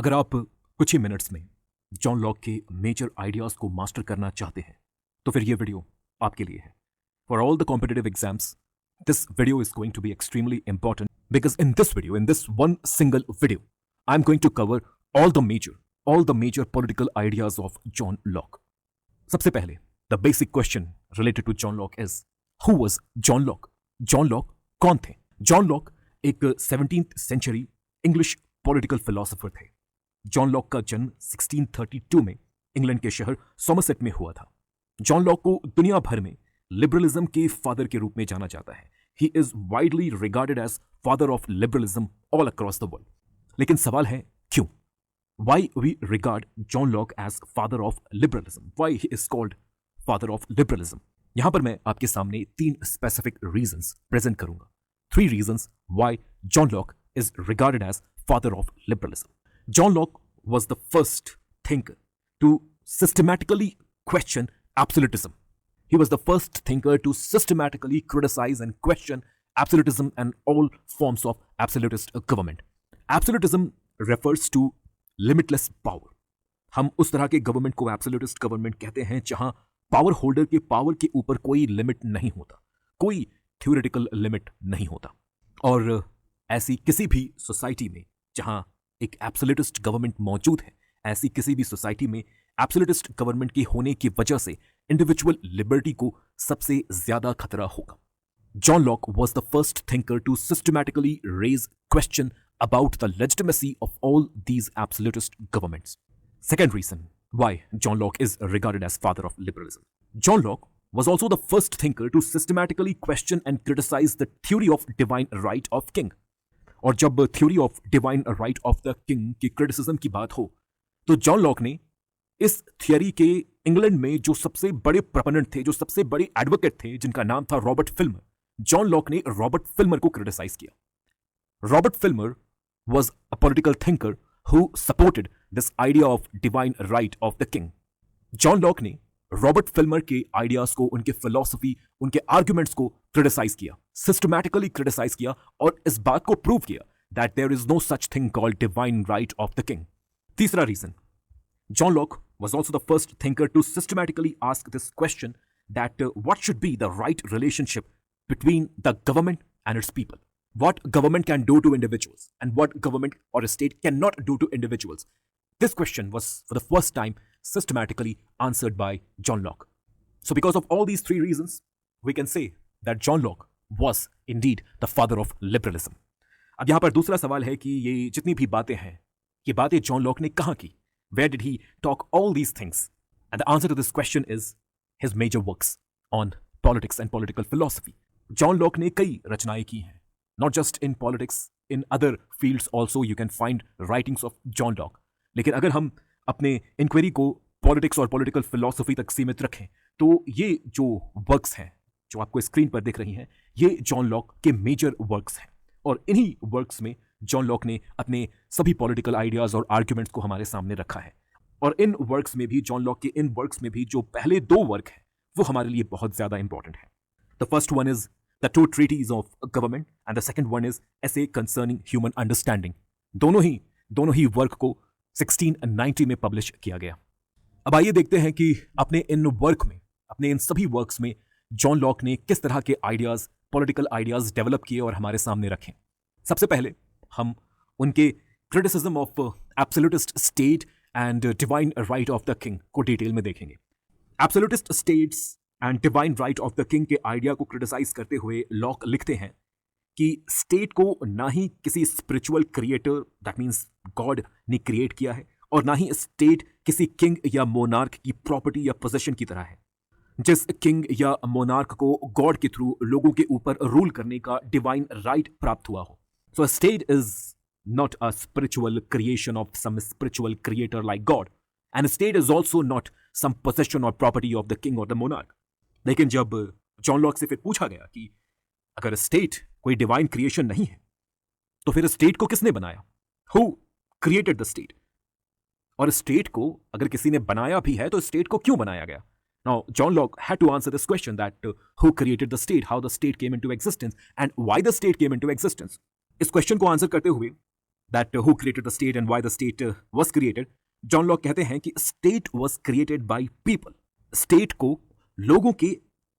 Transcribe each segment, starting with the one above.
अगर आप कुछ ही मिनट्स में जॉन लॉक के मेजर आइडियाज को मास्टर करना चाहते हैं तो फिर ये वीडियो आपके लिए है. For all the competitive exams this video is going to be extremely important because in this one single video, I'm going to cover all the major political ideas of John Locke. सबसे पहले, the basic question related to John Locke is, who was John Locke? John Locke कौन थे? John Locke एक 17th century English political philosopher थे. John Locke का जन्म 1632 में England के शहर सोमरसेट में हुआ था. जॉन लॉक को दुनिया भर में लिबरलिज्म के फादर के रूप में जाना जाता है. He is widely regarded as father of liberalism all across the world. लेकिन सवाल है क्यों? Why we regard John Locke as father of liberalism? Why he is called father of liberalism? यहां पर मैं आपके सामने 3 specific reasons present करूंगा. 3 reasons why John Locke is regarded as father of liberalism. John Locke was the first thinker to systematically question absolutism. He was the first thinker to systematically criticize and question absolutism and all forms of absolutist government. Absolutism refers to limitless power. हम उस तरह के government को absolutist government कहते हैं जहां power holder के power के ऊपर कोई लिमिट नहीं होता, कोई थ्योरेटिकल लिमिट नहीं होता. और ऐसी किसी भी सोसाइटी में जहां एक एब्सोल्यूटिस्ट गवर्नमेंट मौजूद है, ऐसी किसी भी सोसाइटी में एब्सोल्यूटिस्ट गवर्नमेंट की होने की वजह से इंडिविजुअल लिबर्टी को सबसे ज्यादा खतरा होगा. John Locke was the first thinker to systematically raise question about the legitimacy of all these absolutist governments. Second reason why John Locke is regarded as father of liberalism. John Locke was also the first thinker to systematically question and criticize the theory of divine right of king. और जब theory of divine right of the king की criticism की बात हो तो John Locke ने इस theory के इंग्लैंड में जो सबसे बड़े प्रपोनेंट थे, जो सबसे बड़े एडवोकेट थे, जिनका नाम था रॉबर्ट फिल्मर, जॉन लॉक ने रॉबर्ट फिल्मर को क्रिटिसाइज किया. Robert Filmer was a political thinker who supported this idea of divine right of the king. John Locke ने रॉबर्ट फिल्मर के आइडियाज को, उनके फिलॉसफी, उनके आर्ग्यूमेंट्स को क्रिटिसाइज किया, सिस्टमैटिकली क्रिटिसाइज किया और इस बात को प्रूव किया that there is no such thing called divine right of the king. तीसरा reason, John Locke was also the first thinker to systematically ask this question that what should be the right relationship between the government and its people. What government can do to individuals and what government or a state cannot do to individuals. This question was for the first time systematically answered by John Locke. So because of all these 3 reasons, we can say that John Locke was indeed the father of liberalism. अब यहां पर दूसरा सवाल है कि ये जितनी भी बातें हैं, ये बातें जॉन लॉक ने कहां की? Where did he talk all these things? And the answer to this question is his major works on politics and political philosophy. John Locke ने कई रचनाएं की हैं. Not just in politics, in other fields also you can find writings of John Locke. लेकिन अगर हम अपने inquiry को पॉलिटिक्स और पॉलिटिकल फिलॉसफी तक सीमित रखें तो ये जो वर्क्स हैं, जो आपको स्क्रीन पर दिख रही हैं, ये जॉन लॉक के मेजर वर्क्स हैं. और इन्हीं वर्क्स में जॉन लॉक ने अपने सभी पॉलिटिकल आइडियाज और आर्ग्यूमेंट्स को हमारे सामने रखा है. और इन वर्क्स में भी, जॉन लॉक के इन वर्क्स में भी जो पहले 2 वर्क हैं वो हमारे लिए बहुत ज्यादा इंपॉर्टेंट है. The first one is The 2 treatises of government and the second one is essay concerning human understanding. दोनों ही वर्क को 1690 में पब्लिश किया गया. अब आइए देखते हैं कि अपने इन सभी वर्क्स में जॉन लॉक ने किस तरह के आइडियाज, पॉलिटिकल आइडियाज डेवलप किए और हमारे सामने रखे. सबसे पहले हम उनके criticism of absolutist state and divine right of the king को डिटेल में देखेंगे. Absolutist states and divine right of the king के आइडिया को क्रिटिसाइज करते हुए लॉक लिखते हैं कि स्टेट को ना ही किसी spiritual creator, that means God, ने क्रिएट किया है और ना ही स्टेट किसी किंग या मोनार्क की प्रॉपर्टी या पोजीशन की तरह है, जिस किंग या मोनार्क को गॉड के थ्रू लोगों के ऊपर रूल करने का डिवाइन राइट प्राप्त हुआ हो. So state is not a spiritual creation of some spiritual creator like God and state is also not some position और प्रॉपर्टी ऑफ द किंग और द मोनार्क. लेकिन जब जॉन लॉक से फिर पूछा गया कि अगर स्टेट कोई डिवाइन क्रिएशन नहीं है तो फिर स्टेट को किसने बनाया? Who created the state? और स्टेट को अगर किसी ने बनाया भी है तो स्टेट को क्यों बनाया गया? Now John Locke had to answer this question that who created the state, how the state came into existence and why the state came into existence. इस क्वेश्चन को आंसर करते हुए that who created the state and why the state was created. John Locke कहते हैं कि state was created by people. State को लोगों के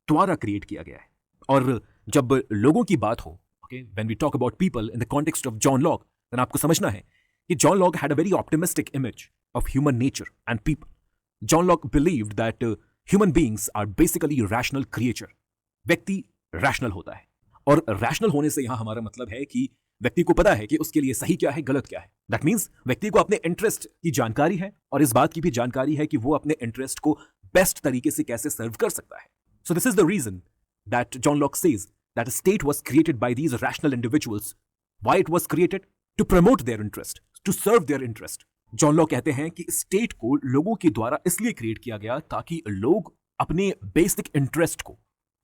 द्वारा क्रिएट किया गया है. और जब लोगों की बात हो, okay, when we talk about people in the context of John Locke, then आपको समझना है कि John Locke had a very optimistic image of human nature and people. John Locke believed that human beings are basically rational creature. व्यक्ति rational होता है, और rational होने से यहां हमारा मतलब है कि व्यक्ति को पता है कि उसके लिए सही क्या है, गलत क्या है. दैट मीन्स व्यक्ति को अपने इंटरेस्ट की जानकारी है और इस बात की भी जानकारी है कि वो अपने इंटरेस्ट को बेस्ट तरीके से कैसे सर्व कर सकता है. So this is the reason that John Locke says that a state was created by these rational individuals. Why it was created? To promote their interest, to serve their interest. John Locke कहते हैं कि state को लोगों के द्वारा इसलिए create किया गया ताकि लोग अपने बेसिक इंटरेस्ट को,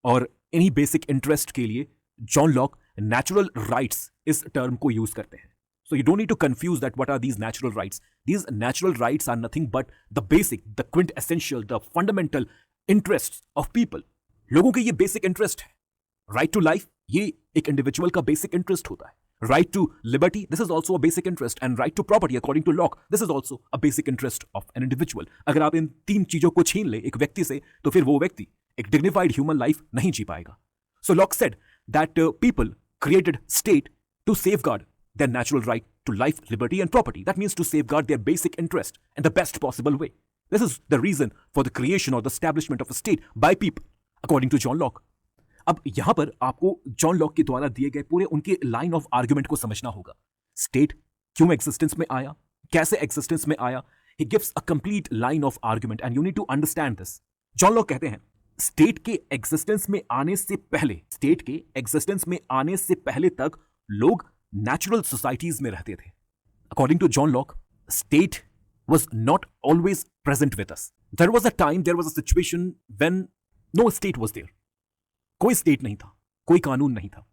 और इन्हीं बेसिक इंटरेस्ट के लिए जॉन लॉक नेचुरल राइट्स इस टर्म को यूज करते हैं. So you don't need to confuse that what are these natural rights. These natural rights are nothing but the basic, the quintessential, the fundamental interests of people. लोगों के ये basic interest है. Right to life, ये एक individual का basic interest होता है. Right to liberty, this is also a basic interest. And right to property according to Locke, this is also a basic interest of an individual. अगर आप इन तीन चीजों को छीन ले एक व्यक्ति से, तो फिर वो व्यक्ति एक डिग्निफाइड ह्यूमन लाइफ नहीं जी पाएगा. So Locke said that people created state to safeguard their natural right to life, liberty and property. That means to safeguard their basic interest in the best possible way. This is the reason for the creation or the establishment of a state by people, according to John Locke. अब यहां पर आपको John Locke के द्वारा दिए गए पूरे उनके लाइन ऑफ आर्ग्यूमेंट को समझना होगा. स्टेट क्यों एग्जिस्टेंस में आया, कैसे एग्जिस्टेंस में आया. He gives a complete line of argument and you need to understand this. John Locke कहते हैं स्टेट के एग्जिस्टेंस में आने से पहले, स्टेट के एग्जिस्टेंस में आने से पहले तक लोग नेचुरल सोसाइटीज में रहते थे. According to John Locke, state was not always present with us. There was a time, there was a situation when no state was there. कोई स्टेट नहीं था, कोई कानून नहीं था.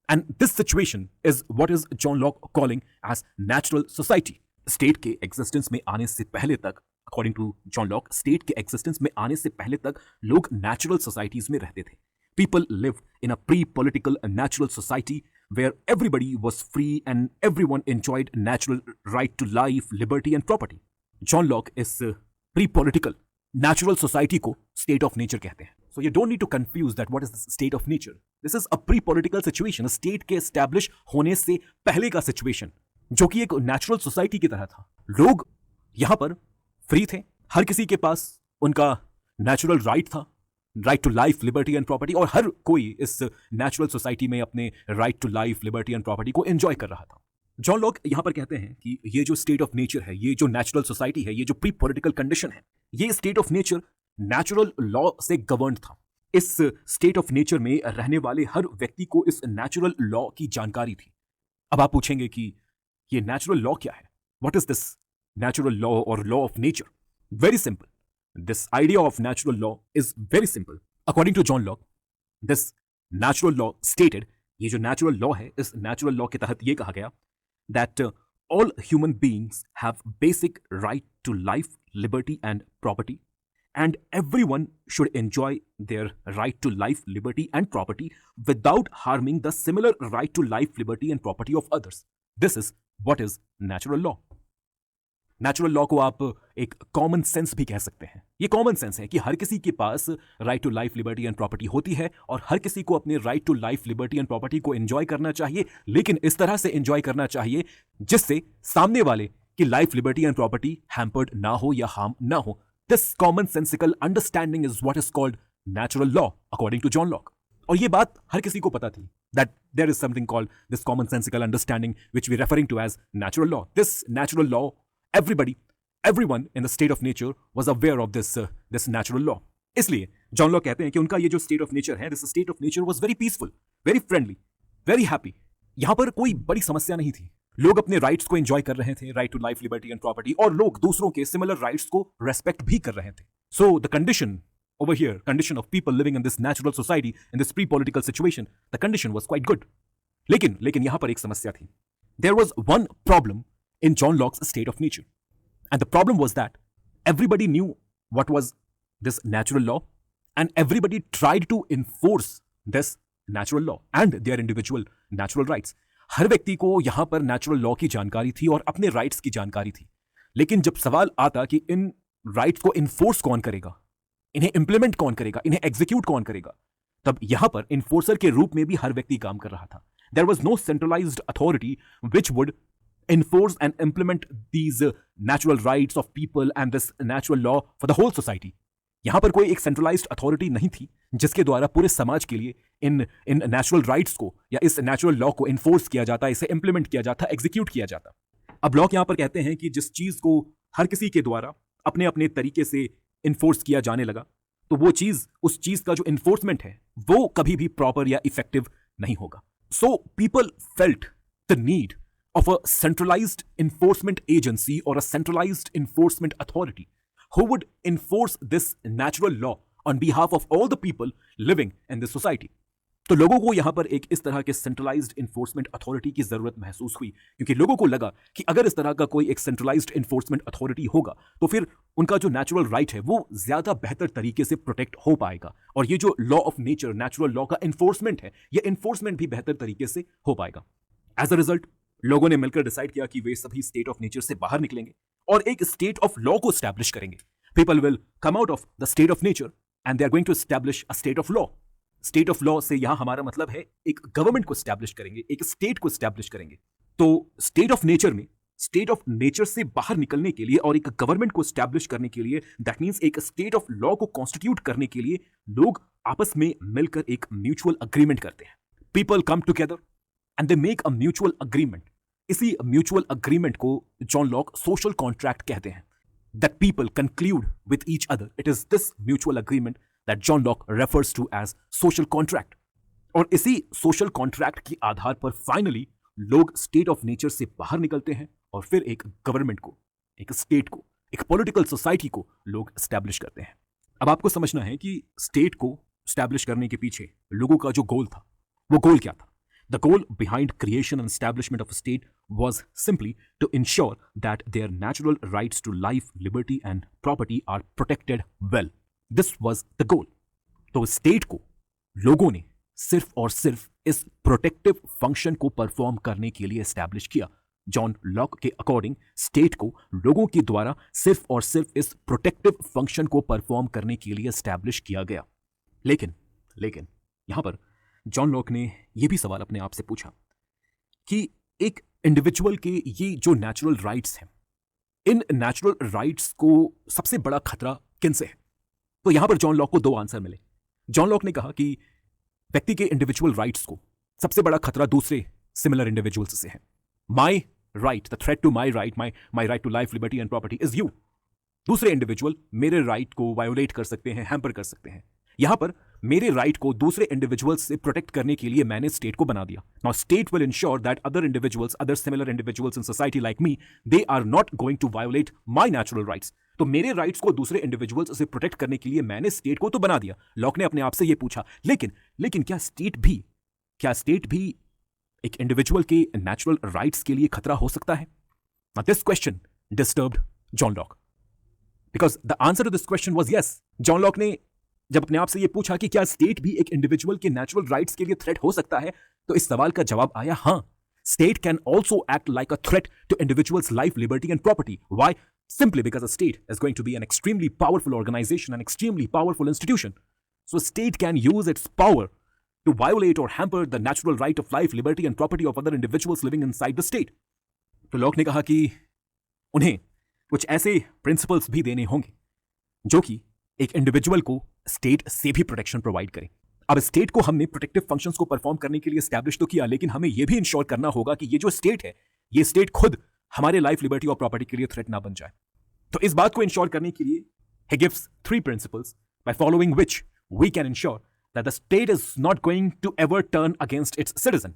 And this situation is what is John Locke calling as natural society. State के existence में आने से पहले तक, according to John Locke, state के एग्जिस्टेंस में आने से पहले तक लोग नेचुरल सोसाइटीज में रहते थे. People lived in a pre-political and natural society where everybody was free and everyone enjoyed natural right to life, liberty and property. John Locke इस प्री-पॉलिटिकल नेचुरल सोसाइटी को स्टेट ऑफ नेचर कहते हैं. So you don't need to confuse that what is the state of nature. This is a pre political situation, state के establish होने से पहले का situation, जो कि एक नेचुरल सोसाइटी की तरह था. लोग यहां पर फ्री थे, हर किसी के पास उनका नेचुरल राइट था, right to life, liberty and property, और हर कोई इस नेचुरल सोसाइटी में अपने right to life, liberty and property को एंजॉय कर रहा था. जॉन लॉक यहां पर कहते हैं कि ये जो स्टेट ऑफ नेचर है, ये जो नेचुरल सोसाइटी है, ये जो प्री पॉलिटिकल कंडीशन है, ये state of nature natural law से गवर्न था. इस स्टेट ऑफ नेचर में रहने वाले हर व्यक्ति को इस नेचुरल लॉ की जानकारी थी. अब आप पूछेंगे कि ये नेचुरल लॉ क्या है? What is this natural law और law of nature? Very simple. This idea of natural law is very simple. According to John Locke, this natural law stated, ये जो नेचुरल लॉ है, इस नेचुरल लॉ के तहत ये कहा गया that all human beings have basic right to life, liberty and property, and everyone should enjoy their right to life, liberty and property without harming the similar right to life, liberty and property of others. This is what is natural law. Natural law को आप एक common sense भी कह सकते हैं. ये common sense है कि हर किसी के पास right to life, liberty and property होती है और हर किसी को अपने right to life, liberty and property को एंजॉय करना चाहिए, लेकिन इस तरह से एंजॉय करना चाहिए जिससे सामने वाले की life, liberty and property hampered ना हो या हार्म ना हो. This common sensical understanding is what is called natural law according to John Locke. और ये बात हर किसी को पता थी that there is something called this common sensical understanding which we're referring to as natural law. This natural law, everyone in the state of nature was aware of this natural law. इसलिए John Locke कहते हैं कि उनका ये जो state of nature है, this state of nature was very peaceful, very friendly, very happy. यहां पर कोई बड़ी समस्या नहीं थी. लोग अपने राइट्स को एंजॉय कर रहे थे, right to life, liberty and property, और लोग दूसरों के सिमिलर राइट्स को रेस्पेक्ट भी कर रहे थे. So the condition over here, condition of people living in this natural society, in this pre-political situation, the condition was quite good. लेकिन यहां पर एक समस्या थी. There was one problem in John Locke's state of nature. And the problem was that everybody knew what was this natural law, and everybody tried to enforce this natural law and their individual natural rights. हर व्यक्ति को यहां पर natural law की जानकारी थी और अपने rights की जानकारी थी। लेकिन जब सवाल आता कि इन राइट्स को इन्फोर्स कौन करेगा, इन्हें इंप्लीमेंट कौन करेगा, इन्हें एग्जीक्यूट कौन करेगा, तब यहां पर इन्फोर्सर के रूप में भी हर व्यक्ति काम कर रहा था। There was no centralised authority which would enforce and implement these natural rights of people and this natural law for the whole society। यहां पर कोई एक सेंट्रलाइज्ड अथॉरिटी नहीं थी जिसके द्वारा पूरे समाज के लिए इन नेचुरल राइट्स को या इस नेचुरल लॉ को इन्फोर्स किया जाता, इसे इंप्लीमेंट किया जाता, एग्जीक्यूट किया जाता। अब लॉ यहां पर कहते हैं कि जिस चीज को हर किसी के द्वारा अपने अपने तरीके से इन्फोर्स किया जाने लगा, तो वो चीज, उस चीज का जो इन्फोर्समेंट है वो कभी भी प्रॉपर या इफेक्टिव नहीं होगा। So people felt the need of a centralized enforcement agency or a centralized enforcement authority who would enforce this natural law on behalf of all the people living in this society। तो लोगों को यहां पर एक इस तरह के centralised enforcement authority की जरूरत महसूस हुई, क्योंकि लोगों को लगा कि अगर इस तरह का कोई एक सेंट्रलाइज्ड इन्फोर्समेंट अथॉरिटी होगा तो फिर उनका जो नेचुरल राइट है वो ज्यादा बेहतर तरीके से प्रोटेक्ट हो पाएगा, और ये जो law of nature, natural law का इन्फोर्समेंट है, ये इन्फोर्समेंट भी बेहतर तरीके से हो पाएगा। एज अ रिजल्ट लोगों ने मिलकर डिसाइड किया कि वे सभी स्टेट ऑफ नेचर से बाहर निकलेंगे और एक स्टेट ऑफ लॉ को स्टैब्लिश करेंगे। People will come out of the state of nature and they are going to establish a state of law. State of law से यहां हमारा मतलब है एक गवर्नमेंट को स्टैब्लिश करेंगे, एक स्टेट को स्टैब्लिश करेंगे। तो स्टेट ऑफ नेचर में, स्टेट ऑफ नेचर से बाहर निकलने के लिए और एक गवर्नमेंट को स्टैब्लिश करने के लिए, दैट मीन्स एक स्टेट ऑफ लॉ को कॉन्स्टिट्यूट करने के लिए, लोग आपस में मिलकर एक म्यूचुअल अग्रीमेंट करते हैं। People come together and they make a mutual agreement. इसी म्यूचुअल अग्रीमेंट को जॉन लॉक सोशल कॉन्ट्रैक्ट कहते हैं, that people conclude with each other. It is this mutual agreement that John Locke refers to as social contract. और इसी social contract के आधार पर finally लोग state of nature से बाहर निकलते हैं और फिर एक गवर्नमेंट को, एक स्टेट को, एक पॉलिटिकल सोसाइटी को लोग स्टैब्लिश करते हैं। अब आपको समझना है कि स्टेट को स्टैब्लिश करने के पीछे लोगों का जो गोल था, वो गोल क्या था। The goal behind creation and establishment of a state was simply to ensure that their natural rights to life, liberty and property are protected well. This was the goal. तो स्टेट को लोगों ने सिर्फ और सिर्फ इस प्रोटेक्टिव फंक्शन को perform करने के लिए एस्टैब्लिश किया। जॉन लॉक के अकॉर्डिंग स्टेट को लोगों के द्वारा सिर्फ और सिर्फ इस प्रोटेक्टिव फंक्शन को परफॉर्म करने के लिए एस्टैब्लिश किया गया। लेकिन यहां पर जॉन लॉक ने यह भी सवाल अपने आप से पूछा कि एक इंडिविजुअल के ये जो नेचुरल राइट्स हैं, इन नेचुरल राइट्स को सबसे बड़ा खतरा किन से है। तो यहां पर जॉन लॉक को दो आंसर मिले। जॉन लॉक ने कहा कि व्यक्ति के इंडिविजुअल राइट्स को सबसे बड़ा खतरा दूसरे सिमिलर इंडिविजुअल्स से है। My right, the threat to my right, my right to life, liberty and property is you. दूसरे इंडिविजुअल मेरे राइट को वायोलेट कर सकते हैं, हैम्पर कर सकते हैं। यहां पर मेरे राइट को दूसरे इंडिविजुअल्स से प्रोटेक्ट करने के लिए मैंने स्टेट को बना दिया। Now state will ensure that other individuals, other similar individuals in society like me, they are not going to violate my natural rights. तो मेरे राइट्स को दूसरे इंडिविजुअल्स से प्रोटेक्ट करने के लिए मैंने स्टेट को तो बना दिया। लॉक ने अपने आप से यह पूछा, लेकिन क्या स्टेट भी एक इंडिविजुअल के नेचुरल राइट्स के लिए खतरा हो सकता है? Now this question disturbed John Locke because the answer to this question was yes. John Locke ने जब अपने आप से यह पूछा कि क्या स्टेट भी एक इंडिविजुअल के नेचुरल राइट्स के लिए थ्रेट हो सकता है, तो इस सवाल का जवाब आया हां, state can also act like a threat to individuals life, liberty and property. Why? Simply because a state is going to be an extremely powerful organization, an extremely powerful institution. So a state can use its power to violate or hamper the natural right of life, liberty and property of other individuals living inside the state. तो lock ने कहा कि उन्हें कुछ ऐसे principles भी देने होंगे जो कि एक इंडिविजुअल को स्टेट से भी प्रोटेक्शन प्रोवाइड करें। अब स्टेट को हमने प्रोटेक्टिव फंक्शंस को परफॉर्म करने के लिए एस्टैब्लिश तो किया, लेकिन हमें यह भी इंश्योर करना होगा कि ये जो स्टेट है, ये स्टेट खुद हमारे लाइफ, लिबर्टी और प्रॉपर्टी के लिए थ्रेट ना बन जाए। तो इस बात को इंश्योर करने के लिए he gives 3 principles by following which we can ensure that the state is not going to ever turn against its citizen.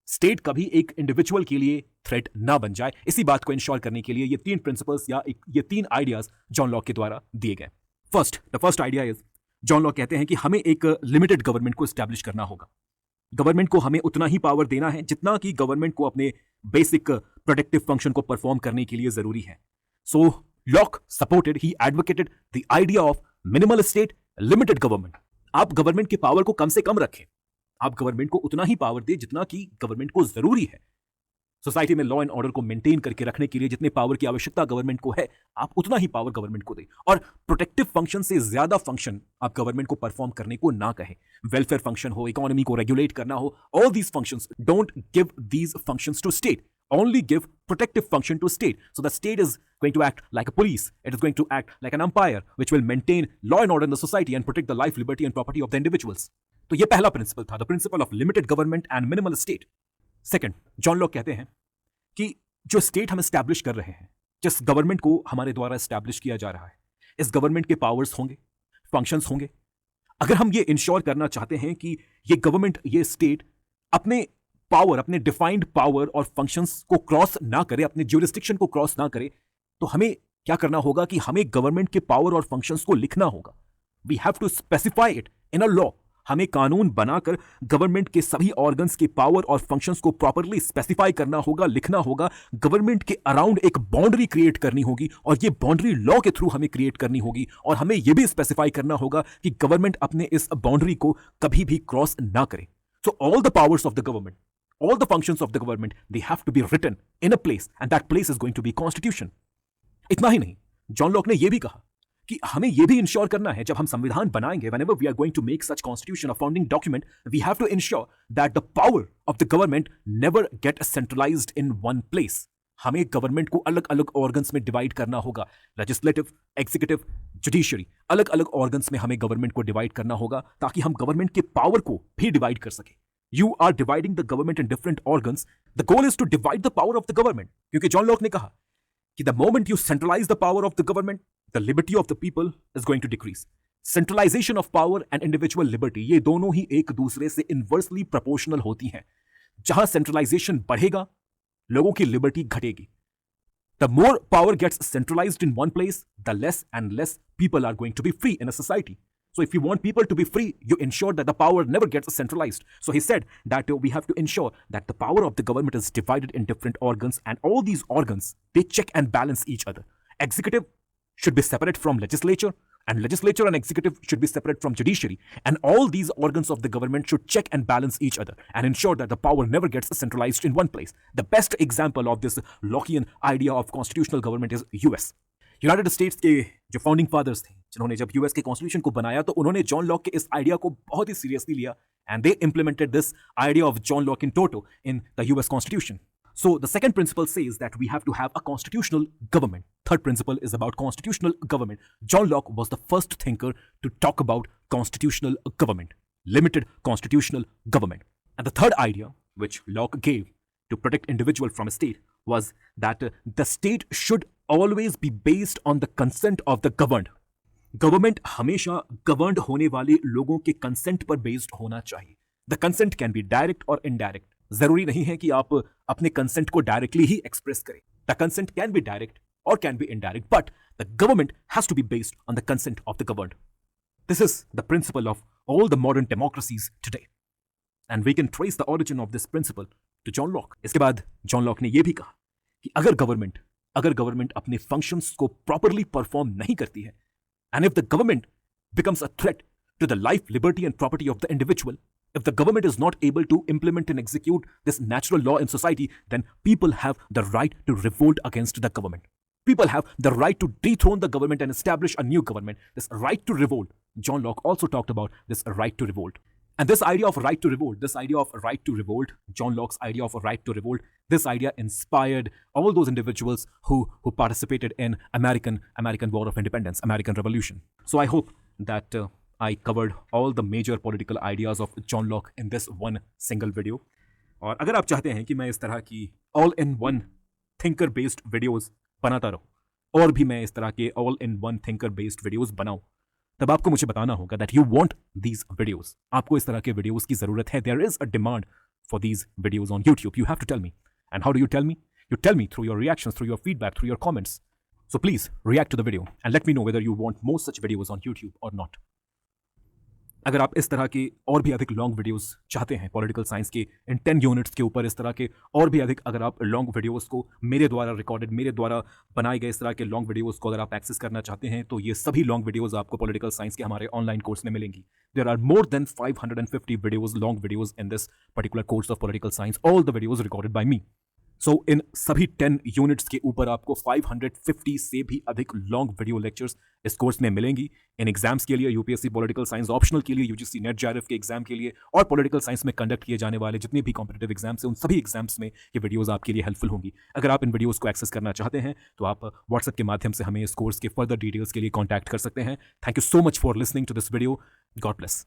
State कभी एक इंडिविजुअल के लिए थ्रेट ना बन जाए, इसी बात को इंश्योर करने के लिए ये 3 प्रिंसिपल्स या ये 3 आइडियाज जॉन लॉक के द्वारा दिए गए। The first idea is, John Locke कहते हैं कि हमें एक लिमिटेड गवर्नमेंट को एस्टैब्लिश करना होगा। गवर्नमेंट को हमें उतना ही पावर देना है जितना कि गवर्नमेंट को अपने बेसिक प्रोटेक्टिव फंक्शन को परफॉर्म करने के लिए जरूरी है। So Locke supported, he advocated the idea of minimal state, limited government. आप गवर्नमेंट के पावर को कम से कम रखें, आप गवर्नमेंट को उतना ही पावर दे जितना कि गवर्नमेंट को जरूरी है। सोसाइटी में लॉ एंड ऑर्डर को मेंटेन करके रखने के लिए जितने पावर की आवश्यकता गवर्नमेंट को है, आप उतना ही पावर गवर्नमेंट को दें। और प्रोटेक्टिव फंक्शन से ज्यादा फंक्शन आप गवर्नमेंट को परफॉर्म करने को ना कहें। वेलफेयर फंक्शन हो, इकोनॉमी को रेगुलेट करना हो, all these functions, don't give these functions to state, only give protective function to state. So the state is going to act like a police. It is going to act like an umpire which will maintain law and order in the society and protect the life, liberty and property of the individuals. तो ये पहला principal था, the principle of limited government and minimal state. Second, John Locke कहते हैं कि जो state हम establish कर रहे हैं, जिस गवर्नमेंट को हमारे द्वारा एस्टैब्लिश किया जा रहा है, इस गवर्नमेंट के पावर्स होंगे, फंक्शंस होंगे। अगर हम ये इंश्योर करना चाहते हैं कि ये गवर्नमेंट, ये स्टेट अपने पावर, अपने डिफाइंड पावर और फंक्शंस को क्रॉस ना करे, अपने ज्यूरिस्डिक्शन को क्रॉस ना करे, तो हमें क्या करना होगा कि हमें गवर्नमेंट के पावर और फंक्शंस को लिखना होगा। We have to specify it in a law. हमें कानून बनाकर गवर्नमेंट के सभी ऑर्गन्स के पावर और फंक्शंस को प्रॉपरली स्पेसिफाई करना होगा, लिखना होगा। गवर्नमेंट के अराउंड एक बाउंड्री क्रिएट करनी होगी और ये बाउंड्री लॉ के थ्रू हमें क्रिएट करनी होगी। और हमें यह भी स्पेसिफाई करना होगा कि गवर्नमेंट अपने इस बाउंड्री को कभी भी क्रॉस ना करे। So all the powers of the government, all the functions of the government, they have to be written in a place, and that place is going to be constitution. इतना ही नहीं, John Locke ने यह भी कहा कि हमें यह भी इंश्योर करना है, जब हम संविधान बनाएंगे, whenever we are going to make such constitution, a founding document, we have to ensure that the power of the government never get centralized in one place. हमें गवर्नमेंट को अलग अलग ऑर्गन्स में डिवाइड करना होगा। लेजिस्लेटिव, एग्जीक्यूटिव, जुडिशियरी, अलग अलग organs में हमें गवर्नमेंट को डिवाइड करना होगा ताकि हम गवर्नमेंट के पावर को भी डिवाइड कर सके। You are dividing the government in different organs. The goal is to divide the power of the government. क्योंकि जॉन लॉक ने कहा कि the moment you centralize the power of the government, the liberty of the people is going to decrease. Centralization of power and individual liberty, ये दोनों ही एक दूसरे से inversely proportional होती हैं। जहां centralization बढ़ेगा, लोगों की liberty घटेगी। The more power gets centralized in one place, the less and less people are going to be free in a society. So if you want people to be free, you ensure that the power never gets centralized. So he said that we have to ensure that the power of the government is divided in different organs, and all these organs, they check and balance each other. Executive should be separate from legislature, and legislature and executive should be separate from judiciary. And all these organs of the government should check and balance each other and ensure that the power never gets centralized in one place. The best example of this Lockean idea of constitutional government is US. United states के जो founding fathers थे, जिन्होंने जब US के constitution को बनाया, तो उन्होंने जॉन लॉक के इस आइडिया को बहुत ही सीरियसली लिया, and they implemented this idea of John lock in toto in the US constitution. So the second principle says that we have to have a constitutional government. Third principle is about constitutional government. John Locke was the first thinker to talk about constitutional government, limited constitutional government. And the third idea which Locke gave to protect individual from a state was that the state should always be based on the consent of the governed. Government हमेशा governed होने वाले लोगों के consent पर based होना चाहिए. The consent can be direct और indirect. जरूरी नहीं है कि आप अपने कंसेंट को डायरेक्टली ही एक्सप्रेस करें. The consent can be direct or can be indirect, but the government has to be based on the consent of the governed. This is the principle of all the modern democracies today. And we can trace the origin of this principle to John Locke. इसके बाद John Locke ने यह भी कहा कि अगर government अपने functions को प्रॉपरली परफॉर्म नहीं करती है, and if the government becomes a threat to the life, liberty and property of the individual, if the government is not able to implement and execute this natural law in society, then people have the right to revolt against the government. People have the right to dethrone the government and establish a new government. This right to revolt. John Locke also talked about this right to revolt. And this idea of right to revolt, John Locke's idea of a right to revolt, this idea inspired all those individuals who participated in American War of Independence, American Revolution. So I hope that I covered all the major political ideas of John Locke in this one single video. और अगर आप चाहते हैं कि मैं इस तरह की all-in-one thinker-based videos बनाता रहूं और भी मैं इस तरह के all-in-one thinker-based videos बनाऊं, तब आपको मुझे बताना होगा that you want these videos. आपको इस तरह के videos की जरूरत है. There is a demand for these videos on YouTube. You have to tell me. And how do you tell me? You tell me through your reactions, through your feedback, through your comments. So please react to the video and let me know whether you want more such videos on YouTube or not. अगर आप इस तरह के और भी अधिक long videos चाहते हैं पॉलिटिकल साइंस के इन 10 यूनिट्स के ऊपर, इस तरह के और भी अधिक अगर आप लॉन्ग वीडियोस को मेरे द्वारा रिकॉर्डेड, मेरे द्वारा बनाए गए इस तरह के लॉन्ग वीडियोस को अगर आप एक्सेस करना चाहते हैं, तो ये सभी लॉन्ग वीडियोस आपको पॉलिटिकल साइंस के हमारे ऑनलाइन कोर्स में मिलेंगी. There are more than 550 videos, long videos in this particular course of political science, all the videos recorded by me. So इन सभी 10 यूनिट्स के ऊपर आपको 550 से भी अधिक लॉन्ग वीडियो लेक्चर्स इस कोर्स में मिलेंगी. इन एग्जाम्स के लिए, यूपीएससी पॉलिटिकल साइंस ऑप्शनल के लिए, यूजीसी नेट जेआरएफ के एग्जाम के लिए और पॉलिटिकल साइंस में कंडक्ट किए जाने वाले जितने भी कॉम्पिटिटिव एग्जाम्स हैं, उन सभी एग्जाम्स में ये वीडियोस आपके लिए हेल्पफुल होंगी. अगर आप इन वीडियोस को एक्सेस करना चाहते हैं तो आप व्हाट्सएप के माध्यम से हमें इस कोर्स के फर्दर डिटेल्स के लिए कॉन्टैक्ट कर सकते हैं. Thank you so much for listening to this video. God bless.